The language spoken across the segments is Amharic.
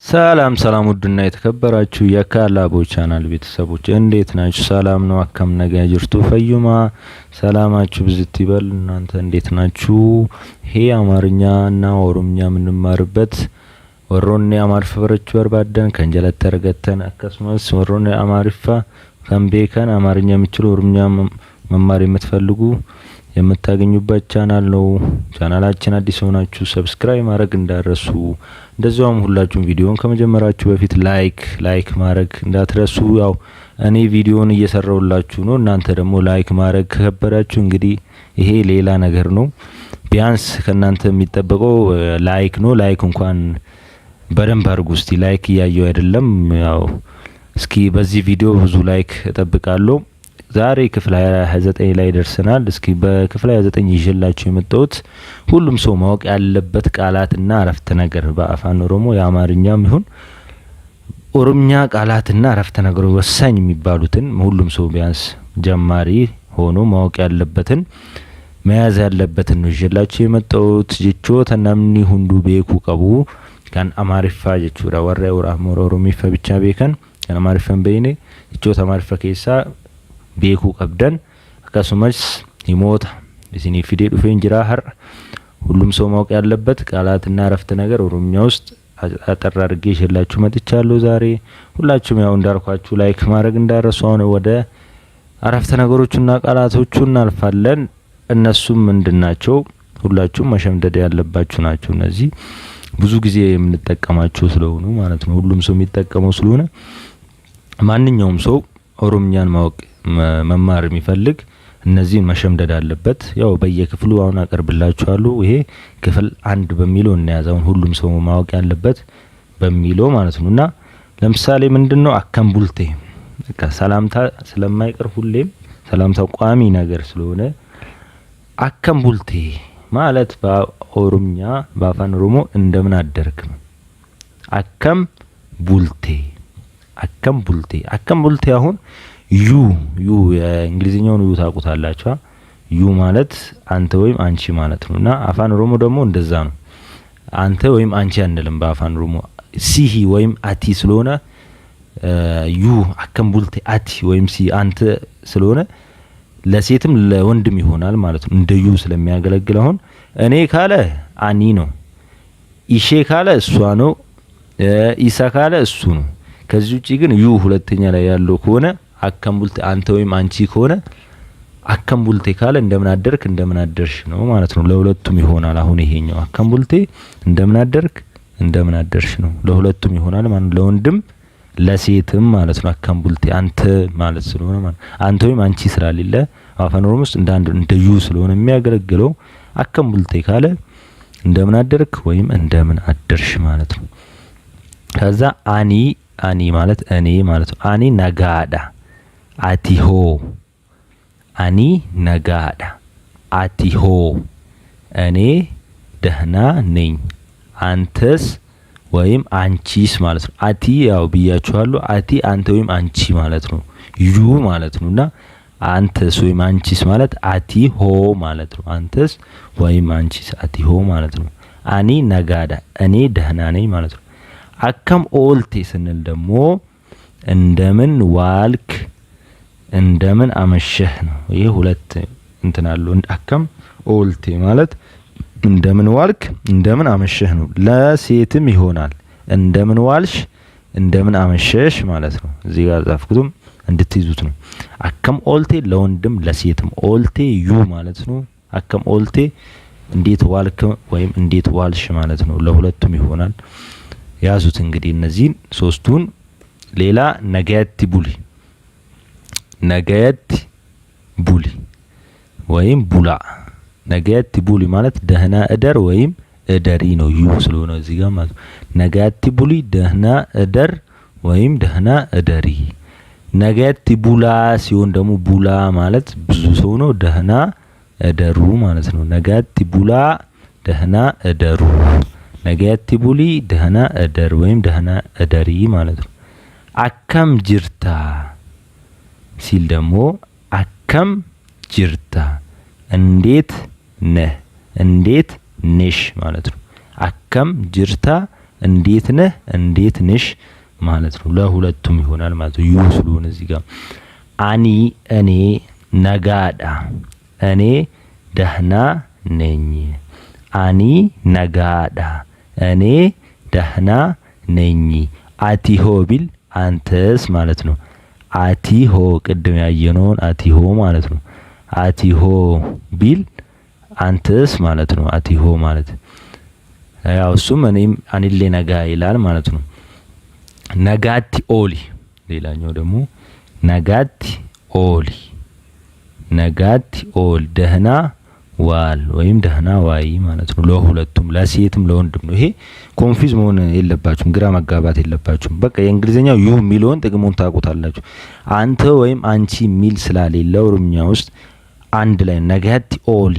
ሰላም ሰላም ውድና የተከበራችሁ የካላቦ ቻናል ቤተሰቦች እንዴት ናችሁ? ሰላም ነው? አከም ነገ ጅርቱ ፈዩማ ሰላማችሁ ብዝት ይበል። እናንተ እንዴት ናችሁ? ይሄ አማርኛና ኦሮምኛ የምንማርበት ወሮኔ አማርፈ በረቹ በርባደን ከንጀለት ተረገተን አከስማስ ወሮኔ አማርፋ ከምቤከን አማርኛ የምትችሉ ኦሮምኛ መማር የምትፈልጉ የምታገኙበት ቻናል ነው። ቻናላችን አዲስ ሆናችሁ ሰብስክራይብ ማድረግ እንዳትረሱ። እንደዚያውም ሁላችሁም ቪዲዮን ከመጀመራችሁ በፊት ላይክ ማድረግ እንዳትረሱ። ያው እኔ ቪዲዮን እየሰራሁላችሁ ነው፣ እናንተ ደግሞ ላይክ ማድረግ ከከበዳችሁ እንግዲህ ይሄ ሌላ ነገር ነው። ቢያንስ ከናንተ የሚጠበቀው ላይክ ነው። ላይክ እንኳን በደንብ አድርጉ እስቲ። ላይክ እያየው አይደለም። ያው እስኪ በዚህ ቪዲዮ ብዙ ላይክ እጠብቃለሁ። ዛሬ ክፍል 29 ላይ ደርሰናል። እስኪ በክፍል 29 ይዤላችሁ የመጣሁት ሁሉም ሰው ማወቅ ያለበት ቃላትና አረፍተ ነገር በአፋን ኦሮሞ የአማርኛም ይሁን ኦሮምኛ ቃላትና አረፍተ ነገር ወሳኝ የሚባሉትን ሁሉም ሰው ቢያንስ ጀማሪ ሆኖ ማወቅ ያለበትን መያዝ ያለበትን ነው ይዤላችሁ የመጣሁት። ጀቾ ተናምኒ ሁንዱ ቤኩ ቀቡ ካን አማሪፋ ጀቹራ ወራ ኦሮሚፋ ብቻ ቤከን ካን አማሪፋን በይኔ ጀቾ ተማሪፋ ከይሳ ቤኩ ቀብደን አከሱመስ ሂሞታ በሲኒ ፊዴ ዱፌን ጅራ ሀር ሁሉም ሰው ማወቅ ያለበት ቃላትና አረፍተ ነገር ኦሮምኛ ውስጥ አጠር አድርጌ ይዤላችሁ መጥቻለሁ ዛሬ። ሁላችሁም ያው እንዳልኳችሁ ላይክ ማድረግ እንዳረሱ። አሁን ወደ አረፍተ ነገሮቹና ቃላቶቹ እናልፋለን። እነሱም ምንድናቸው? ሁላችሁም መሸምደድ ያለባችሁ ናቸው። እነዚህ ብዙ ጊዜ የምንጠቀማቸው ስለሆኑ ማለት ነው። ሁሉም ሰው የሚጠቀመው ስለሆነ ማንኛውም ሰው ኦሮምኛን ማወቅ መማር የሚፈልግ እነዚህን መሸምደድ አለበት። ያው በየክፍሉ አሁን አቀርብላችኋለሁ። ይሄ ክፍል 1 በሚለው እናያዛውን ሁሉም ሰው ማወቅ ያለበት በሚለው ማለት ነውና ለምሳሌ ምንድነው አከምቡልቴ በቃ ሰላምታ ስለማይቀር ሁሌም ሰላምታ ቋሚ ነገር ስለሆነ አከምቡልቴ ማለት በኦሮምኛ በአፋን ኦሮሞ እንደምን አደርክ ነው። አከምቡልቴ አከምቡልቴ አሁን ዩ የእንግሊዝኛውን ዩ ታውቁታላችሁ። ዩ ማለት አንተ ወይም አንቺ ማለት ነውና አፋን ኦሮሞ ደግሞ እንደዛ ነው። አንተ ወይም አንቺ አንልም በአፋን ኦሮሞ ሲሂ ወይም አቲ ስለሆነ ዩ አከምቡልቴ አቲ ወይም ሲ አንተ ስለሆነ ለሴትም ለወንድም ይሆናል ማለት ነው። እንደ ዩ ስለሚያገለግል አሁን እኔ ካለ አኒ ነው፣ ኢሼ ካለ እሷ ነው፣ ኢሳ ካለ እሱ ነው። ከዚህ ውጪ ግን ዩ ሁለተኛ ላይ ያለው ከሆነ አከምቡልቴ አንተ ወይም አንቺ ከሆነ አከምቡልቴ ካለ እንደምን አደርክ እንደምን አደርሽ ነው ማለት ነው። ለሁለቱም ይሆናል። አሁን ይሄኛው አከምቡልቴ እንደምን አደርክ እንደምን አደርሽ ነው። ለሁለቱም ይሆናል ማለት ለወንድም ለሴትም ማለት ነው። አከምቡልቴ አንተ ማለት ስለሆነ ማለት አንተ ወይም አንቺ ስላልለ አፋን ኦሮሞ ውስጥ እንደ ዩ ስለሆነ የሚያገለግለው አከምቡልቴ ካለ እንደምን አደርክ ወይም እንደምን አደርሽ ማለት ነው። ከዛ አኒ ማለት እኔ ማለት ነው። አኒ ነጋዳ አቲሆ አኒ ነጋዳ አቲሆ እኔ ደህና ነኝ አንተስ ወይም አንቺስ ማለት ነው። አቲ ያው ብያችኋለሁ። አቲ አንተ ወይም አንቺ ማለት ነው። ዩ ማለት ነውና አንተስ ወይም አንቺስ ማለት አቲሆ ማለት ነው። አንተስ ወይም አንቺስ አቲሆ ማለት ነው። አኒ ነጋዳ እኔ ደህና ነኝ ማለት ነው። አከም ኦልቴ ስንል ደግሞ እንደምን ዋልክ እንደምን አመሸህ ነው። ይሄ ሁለት እንትን አለው። አከም ኦልቴ ማለት እንደምን ዋልክ እንደምን አመሸህ ነው። ለሴትም ይሆናል። እንደምን ዋልሽ እንደምን አመሸሽ ማለት ነው። እዚህ ጋር ጻፍኩትም እንድትይዙት ነው። አከም ኦልቴ ለወንድም ለሴትም ኦልቴ ዩ ማለት ነው። አከም ኦልቴ እንዴት ዋልክ ወይም እንዴት ዋልሽ ማለት ነው። ለሁለቱም ይሆናል። ያዙት እንግዲህ እነዚህን ሶስቱን። ሌላ ነገየት ቡሊ ወይም ቡላ። ነገየት ቡሊ ማለት ደህና እደር ወይም እደሪ ነው። ዩ ስለሆነ እዚህ ጋር ማለት ነገየት ቡሊ ደህና እደር ወይም ደህና እደሪ። ነገየት ቡላ ሲሆን ደግሞ ቡላ ማለት ብዙ ሰው ነው። ደህና እደሩ ማለት ነው። ነገየት ቡላ ደህና እደሩ። ነገየት ቡሊ ደህና እደር ወይም ደህና እደሪ ማለት ነው። አከም ጅርታ ሲል ደግሞ አከም ጅርታ እንዴት ነህ እንዴት ነሽ ማለት ነው። አከም ጅርታ እንዴት ነህ እንዴት ነሽ ማለት ነው። ለሁለቱም ይሆናል ማለት ነው። ዩ ስለሆነ እዚህ ጋር አኒ እኔ ነጋዳ እኔ ደህና ነኝ። አኒ ነጋዳ እኔ ደህና ነኝ። አቲሆ ቢል አንተስ ማለት ነው። አቲሆ ቅድም ያየነውን አቲሆ ማለት ነው። አቲሆ ቢል አንተስ ማለት ነው። አቲሆ ማለት ያው እሱም እኔም አኒሌ ነጋ ይላል ማለት ነው። ነጋቲ ኦሊ ሌላኛው ደግሞ ነጋቲ ኦሊ ነጋቲ ኦል ደህና ዋል ወይም ደህና ዋይ ማለት ነው። ለሁለቱም ለሴትም ለወንድም ነው። ይሄ ኮንፊዝ መሆን የለባችሁም፣ ግራ መጋባት የለባችሁም። በቃ የእንግሊዘኛው ዩ የሚለውን ጥቅሙን ታውቁታላችሁ። አንተ ወይም አንቺ ሚል ስላሌለ ኦሮምኛ ውስጥ አንድ ላይ ነጋቲ ኦሊ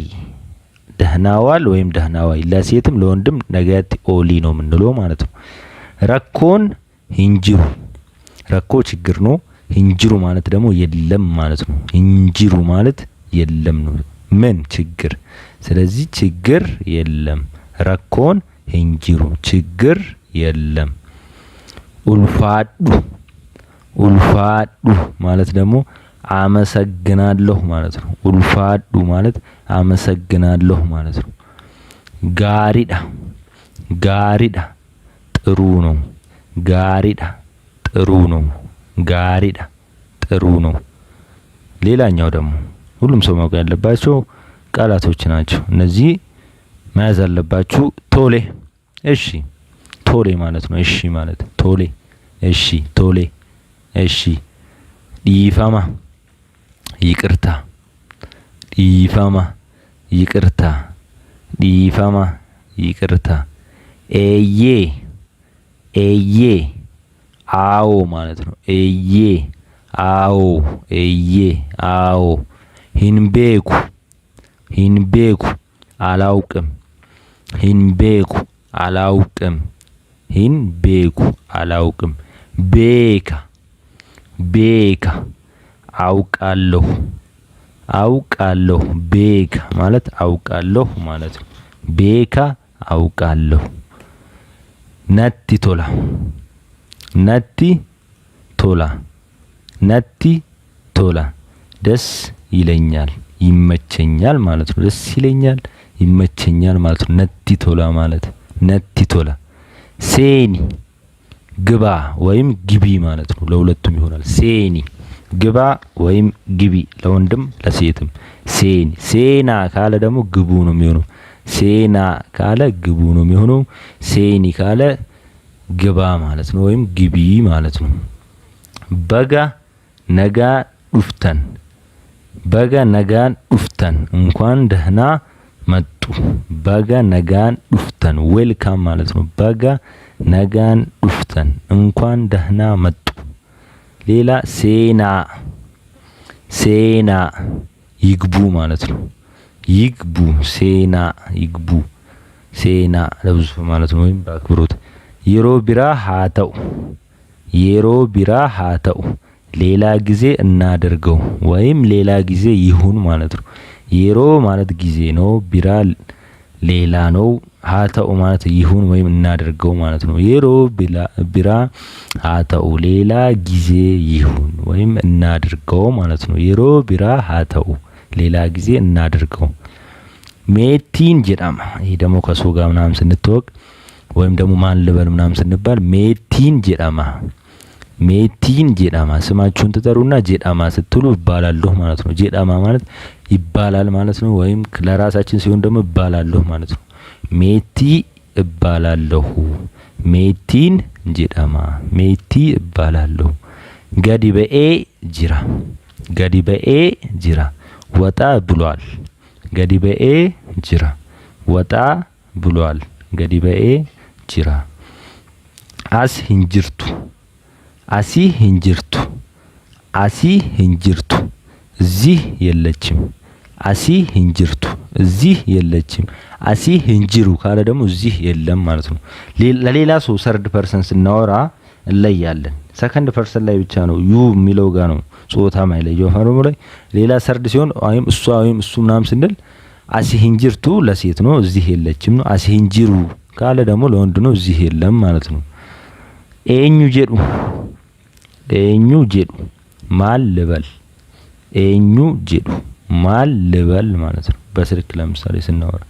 ደህና ዋል ወይም ደህና ዋይ ለሴትም ለወንድም ነጋቲ ኦሊ ነው የምንለው ማለት ነው። ረኮን ሂንጅሩ ረኮ ችግር ነው። ሂንጅሩ ማለት ደግሞ የለም ማለት ነው። ሂንጅሩ ማለት የለም ነው። ምን ችግር? ስለዚህ ችግር የለም። ረኮን ሂንጅሩ ችግር የለም። ኡልፋዱ ኡልፋዱ ማለት ደግሞ አመሰግናለሁ ማለት ነው። ኡልፋዱ ማለት አመሰግናለሁ ማለት ነው። ጋሪዳ ጋሪዳ ጥሩ ነው። ጋሪዳ ጥሩ ነው። ጋሪዳ ጥሩ ነው። ሌላኛው ደግሞ ሁሉም ሰው ማወቅ ያለባቸው ቃላቶች ናቸው። እነዚህ መያዝ አለባችሁ። ቶሌ እሺ፣ ቶሌ ማለት ነው። እሺ ማለት ቶሌ እሺ፣ ቶሌ እሺ። ዲፋማ ይቅርታ፣ ዲፋማ ይቅርታ፣ ዲፋማ ይቅርታ። ኤዬ ኤዬ አዎ ማለት ነው። ኤዬ አዎ፣ ኤዬ አዎ። ሂንቤኩ ሂንቤኩ አላውቅም፣ ሂንቤኩ አላውቅም፣ ሂንቤኩ አላውቅም። ቤካ ቤካ አውቃለሁ፣ አውቃለሁ። ቤካ ማለት አውቃለሁ ማለት ነው። ቤካ አውቃለሁ። ነቲ ቶላ ነቲ ቶላ ነቲ ቶላ ደስ ይለኛል ይመቸኛል ማለት ነው። ደስ ይለኛል ይመቸኛል ማለት ነው። ነቲ ቶላ ማለት ነቲ ቶላ። ሴኒ ግባ ወይም ግቢ ማለት ነው። ለሁለቱም ይሆናል። ሴኒ ግባ ወይም ግቢ ለወንድም ለሴትም። ሴኒ ሴና ካለ ደግሞ ግቡ ነው የሚሆነው። ሴና ካለ ግቡ ነው የሚሆነው። ሴኒ ካለ ግባ ማለት ነው ወይም ግቢ ማለት ነው። በጋ ነጋ ዱፍተን በጋ ነጋን ዱፍተን እንኳን ደህና መጡ። በጋ ነጋን ዱፍተን ዌልካም ማለት ነው። በጋ ነጋን ዱፍተን እንኳን ደህና መጡ። ሌላ ሴና ሴና ይግቡ ማለት ነው። ይግቡ ሴና ይግቡ ሴና ለብዙ ማለት ነው ወይም በአክብሮት። የሮ ቢራ ሃተው የሮ ቢራ ሃተው ሌላ ጊዜ እናደርገው ወይም ሌላ ጊዜ ይሁን ማለት ነው። የሮ ማለት ጊዜ ነው። ቢራ ሌላ ነው። ሃተው ማለት ይሁን ወይም እናደርገው ማለት ነው። የሮ ቢራ ሃተው ሌላ ጊዜ ይሁን ወይም እናደርገው ማለት ነው። የሮ ቢራ ሃተው ሌላ ጊዜ እናደርገው። ሜቲን ጀዳማ ይሄ ደግሞ ከሰው ጋር ምናምን ስንተወቅ ወይም ደግሞ ማን ልበል ምናምን ስንባል ሜቲን ጀዳማ ሜቲን ጀዳማ ስማችሁን ትጠሩና ጀዳማ ስትሉ ይባላለሁ ማለት ነው። ጀዳማ ማለት ይባላል ማለት ነው። ወይም ለራሳችን ሲሆን ደግሞ ይባላለሁ ማለት ነው። ሜቲ እባላለሁ፣ ሜቲን ጀዳማ ሜቲ እባላለሁ። ገዲ በኤ ጅራ ገዲ በኤ ጅራ ወጣ ብሏል። ገዲ በኤ ጅራ ወጣ ብሏል። ገዲ በኤ ጅራ። አስ ሂንጅርቱ አሲ ሂንጅርቱ አሲ ሂንጅርቱ እዚህ የለችም። አሲ ሂንጅርቱ እዚህ የለችም። አሲ ሂንጅሩ ካለ ደግሞ እዚህ የለም ማለት ነው። ለሌላ ሰው ሰርድ ፐርሰን ስናወራ እንለያለን። ሰከንድ ፐርሰን ላይ ብቻ ነው ዩ የሚለው ጋር ነው ጾታ ማይለየው ፈርሙ ላይ። ሌላ ሰርድ ሲሆን ወይም እሷ ወይም እሱ ምናምን ስንል አሲ ሂንጅርቱ ለሴት ነው፣ እዚህ የለችም ነው። አሲ ሂንጅሩ ካለ ደግሞ ለወንድ ነው እዚህ የለም ማለት ነው። ኤኙ ጄዱ ማል ልበል ኤኙ ጄዱ ማል ልበል ማለት ነው። በስልክ ለምሳሌ ስናወራ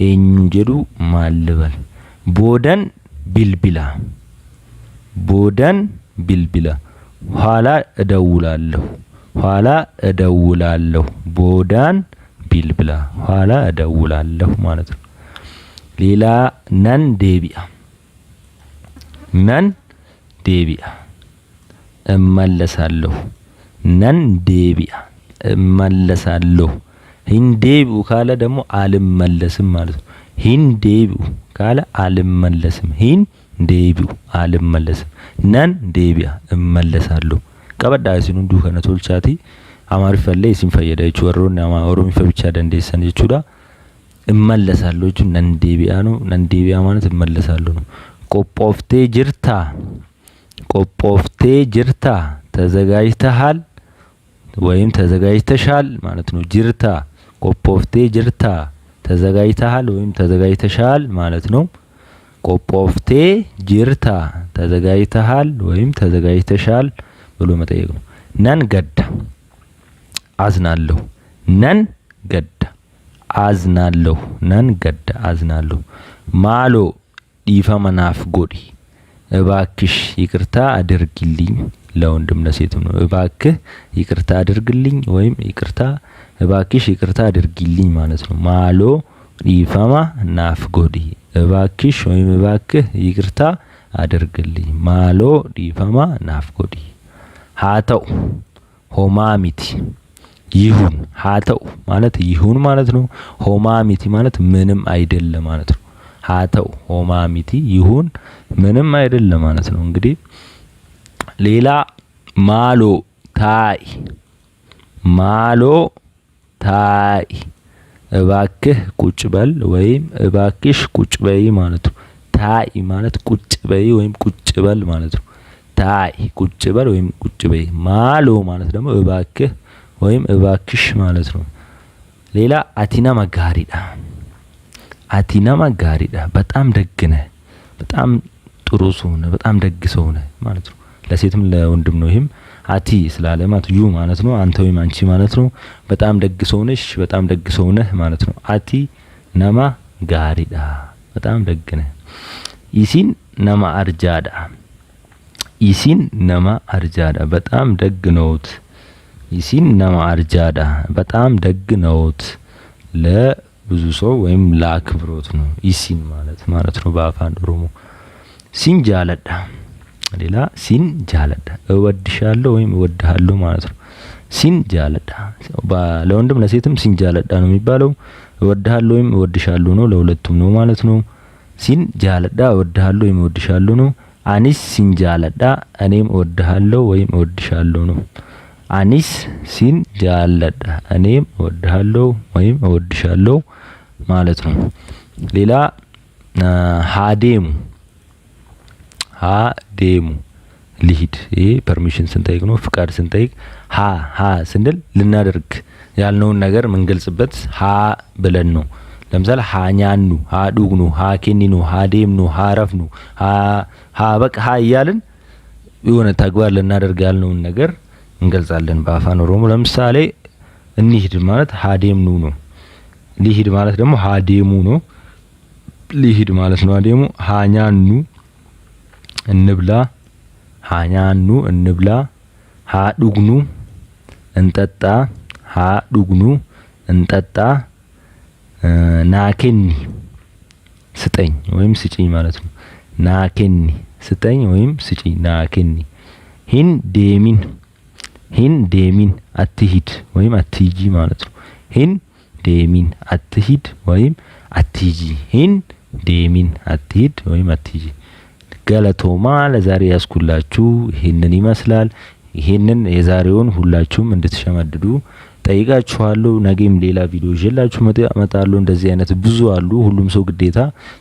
ኤኙ ጄዱ ማል ልበል። ቦደን ቢልቢላ ኋላ እደውላለሁ ቦዳን ቢልቢላ ኋላ እደውላለሁ ማለት ነው። ሌላ ነን ዴቢያ እመለሳለሁ ሂንዴቢኡ ካለ ደግሞ አልመለስም ማለት ነው። ሂንዴቢኡ ካለ አልመለስም ነን ዴቢያ እመለሳለሁ። ቀበዳ ሲኑንዱ ከነቶልቻቲ አማሪ ፈለ ሲንፈየዳ ይቹወሮና ኦሮሚ ፈብቻ ደንዴሰን ይቹዳ እመለሳለሁ እጁ ነን ዴቢያ ነው። ነን ዴቢያ ማለት እመለሳለሁ ነው። ቆጶፍቴ ጅርታ ተዘጋጅተሃል ወይም ተዘጋጅተሻል ማለት ነው። ጅርታ ቆጶፍቴ ጅርታ ተዘጋጅተሃል ወይም ተዘጋጅተሻል ማለት ነው። ቆጶፍቴ ጅርታ ተዘጋጅተሃል ወይም ተዘጋጅተሻል ብሎ መጠየቅ ነው። ነን ገዳ አዝናለሁ። ማሎ ዲፈማ ናፍ ጎዲ እባክሽ ይቅርታ አድርግልኝ። ለወንድም ለሴትም ነው። እባክህ ይቅርታ አድርግልኝ ወይም እባክሽ ይቅርታ አድርግልኝ ማለት ነው። ማሎ ዲፈማ ናፍ ጎዲ እባክሽ ወይም እባክህ ይቅርታ አድርግልኝ። ማሎ ዲፈማ ናፍ ጎዲ። ሃተው ሆማሚቲ ይሁን። ሃተው ማለት ይሁን ማለት ነው። ሆማሚቲ ማለት ምንም አይደለ ማለት ነው። ሃተው ሆማሚቲ ይሁን ምንም አይደለ ማለት ነው። እንግዲህ ሌላ ማሎ ታይ እባክህ ቁጭ በል ወይም እባክሽ ቁጭ በይ ማለት ነው። ታይ ማለት ቁጭ በይ ወይም ቁጭ በል ማለት ነው። ታይ ቁጭ በል ወይም ቁጭ በይ። ማሎ ማለት ደግሞ እባክህ ወይም እባክሽ ማለት ነው። ሌላ አቲናማ ጋሪዳ በጣም ደግ ነህ፣ በጣም ጥሩ ሰው ነህ፣ በጣም ደግ ሰው ነህ ማለት ነው። ለሴትም ለወንድም ነው። ይሄም አቲ ስላለ ማለት ዩ ማለት ነው። አንተ ወይም አንቺ ማለት ነው። በጣም ደግ ሰው ነሽ፣ በጣም ደግ ሰው ነህ ማለት ነው። አቲ ነማ ጋሪዳ በጣም ደግ ነህ። ኢሲን ነማ አርጃዳ በጣም ደግ ነዎት። ኢሲን ነማ አርጃዳ በጣም ደግ ነዎት። ለብዙ ሰው ወይም ለአክብሮት ነው ኢሲን ማለት ነው በአፋን ኦሮሞ። ሲንጃለዳ ሌላ ሲንጃለዳ እወድሻለሁ ወይም እወድሃለሁ ማለት ነው። ሲንጃለዳ ለወንድም ለሴትም ሲንጃለዳ ነው የሚባለው። እወድሃለሁ ወይም እወድሻለሁ ነው፣ ለሁለቱም ነው ማለት ነው። ሲንጃለዳ እወድሃለሁ ወይም እወድሻለሁ ነው። አኒስ ሲንጃለዳ እኔም እወድሃለሁ ወይም እወድሻለሁ ነው። አኒስ ሲንጃለዳ እኔም እወድሃለሁ ወይም እወድሻለሁ ማለት ነው። ሌላ ሃዴሙ ሊሂድ። ይሄ ፐርሚሽን ስንጠይቅ ነው፣ ፍቃድ ስንጠይቅ ሃ ስንል ልናደርግ ያልነውን ነገር ምንገልጽበት ሃ ብለን ነው። ለምሳሌ ሃኛኑ፣ ሃዱግኑ፣ ሃኬኒኑ፣ ሃዴምኑ፣ ሃረፍኑ፣ በቃ ሃ እያልን የሆነ ተግባር ልናደርግ ያልነውን ነገር እንገልጻለን በአፋን ኦሮሞ። ለምሳሌ እንሂድ ማለት ሃዴምኑ ነው። ሊሂድ ማለት ደግሞ ሃዴሙ ነው። ሊሂድ ማለት ነው ሃዴሙ። ሃኛኑ እንብላ፣ ሃኛኑ እንብላ። ሃዱግኑ እንጠጣ፣ ሃዱግኑ እንጠጣ። ናኬኒ ስጠኝ ወይም ስጪኝ ማለት ነው። ናኬኒ ስጠኝ ወይም ስጪኝ፣ ናኬኒ። ሂን ዴሚን አትሂድ ወይም አትሂጂ ማለት ነው። ሂን ዴሚን አትሂድ ወይም አትሂጂ። ሂን ዴሚን አትሂድ ወይም አትሂጂ። ገለቶማ ለዛሬ ያስኩላችሁ ይሄንን ይመስላል። ይሄንን የዛሬውን ሁላችሁም እንድትሸመድዱ ጠይቃችኋለሁ። ነገም ሌላ ቪዲዮ ይዤላችሁ እመጣለሁ። እንደዚህ አይነት ብዙ አሉ። ሁሉም ሰው ግዴታ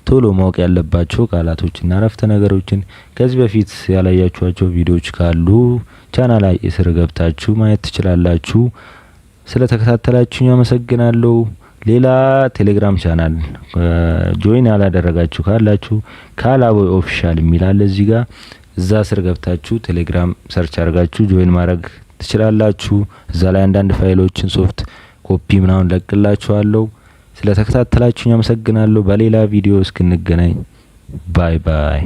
ቶሎ ማወቅ ያለባቸው ቃላቶችና አረፍተ ነገሮችን ከዚህ በፊት ያላያችኋቸው ቪዲዮዎች ካሉ ቻናል ላይ ስር ገብታችሁ ማየት ትችላላችሁ። ስለተከታተላችሁኝ አመሰግናለሁ። ሌላ ቴሌግራም ቻናል ጆይን ያላደረጋችሁ ካላችሁ ካላቦይ ኦፊሻል የሚል አለ እዚህ ጋር። እዛ ስር ገብታችሁ ቴሌግራም ሰርች አድርጋችሁ ጆይን ማድረግ ትችላላችሁ። እዛ ላይ አንዳንድ ፋይሎችን ሶፍት ኮፒ ምናምን ለቅላችኋለሁ። ስለተከታተላችሁኝ አመሰግናለሁ። በሌላ ቪዲዮ እስክንገናኝ ባይ ባይ።